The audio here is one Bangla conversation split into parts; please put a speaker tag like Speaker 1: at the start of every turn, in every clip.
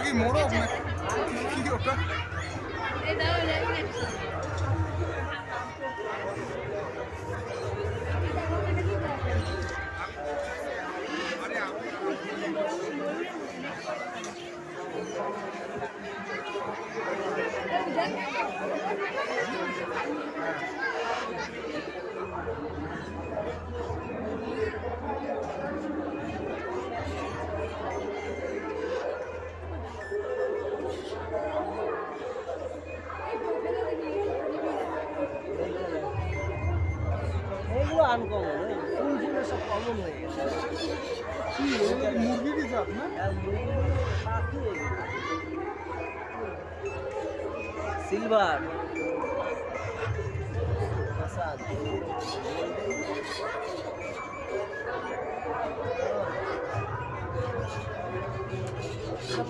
Speaker 1: কি মোরগ না কি ওটা?
Speaker 2: এগুলো আনকমন, ফুল ফুলের সব কমন হয়ে গেছে।
Speaker 1: কি মুরগিরই জাত না?
Speaker 2: পাখি সিলভার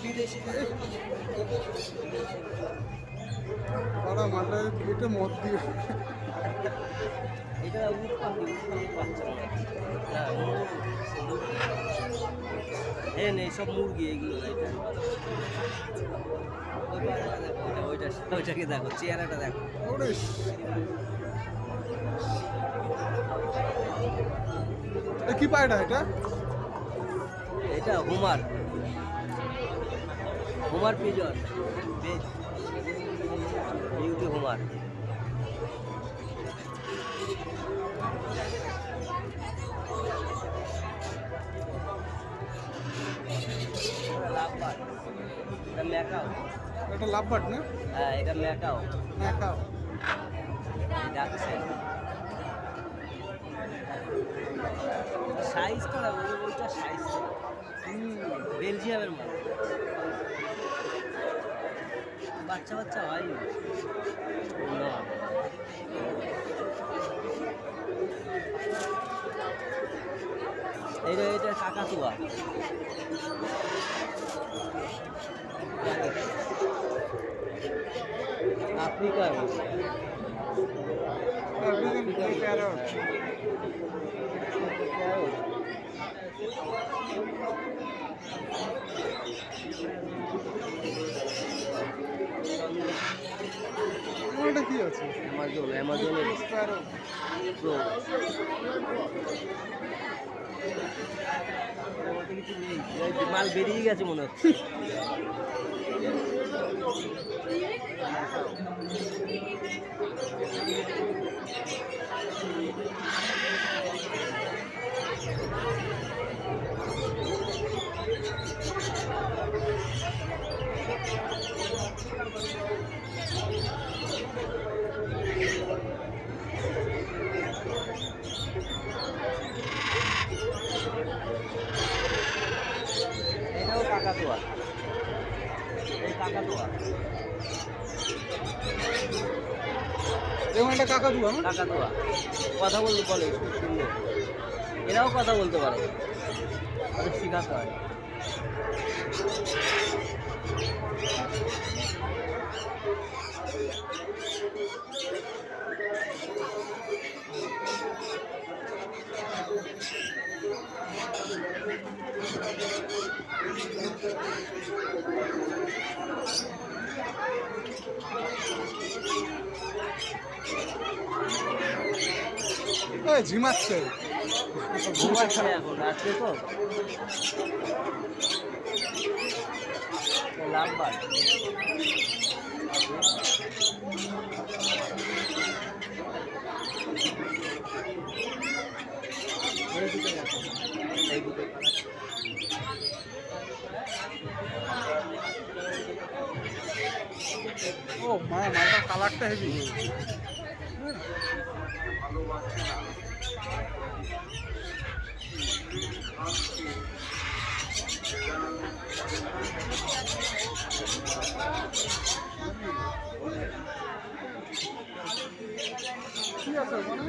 Speaker 2: বিদেশি
Speaker 1: ওরা মাঠে পেটে মদ দিয়ে
Speaker 2: এটা উট পাখি বাচ্চা না হ্যাঁ নেই সব মুরগি এগুলো ওইটাকে দেখো চেহারাটা দেখো।
Speaker 1: ওরে কি পায়টা এটা?
Speaker 2: এটা homer homer pigeon beauty homer. Lovebird এটা ম্যাকাও,
Speaker 1: এটা লাভবাট না?
Speaker 2: হ্যাঁ এটা ম্যাকাও
Speaker 1: ম্যাকাও
Speaker 2: ডাকছে সাইজটা ওইটা সাইজ বেলজিয়ামের মাল বাচ্চা বাচ্চা হয়নি না। এটা কাকাতুয়া আফ্রিকার
Speaker 1: ওটা কি আছে?
Speaker 2: অ্যামাজনের প্রো কিছু নেই, মাল বেরিয়ে গেছে মনে হচ্ছে। এটাও কাকাতুয়া, এই কাকাতুয়া
Speaker 1: যেমন একটা কাকাতুয়া না?
Speaker 2: কাকাতুয়া কথা বলতে বলে খুব সুন্দর, এরাও কথা বলতে পারে, ওদের শেখাতে হয়।
Speaker 1: ঝিমাচ্ছে
Speaker 2: ঘুমাচ্ছে এখন রাত্রে তো লাভবার এই দুটো
Speaker 1: ও মা মালটার কালারটা হেভি। কি আছে ওখানে?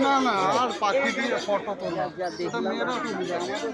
Speaker 1: না না আর পাখি দিয়ে ফটো তোলা
Speaker 2: যা
Speaker 1: এটা
Speaker 2: দেখলাম
Speaker 1: মেয়েরা সুবিধা আমাদের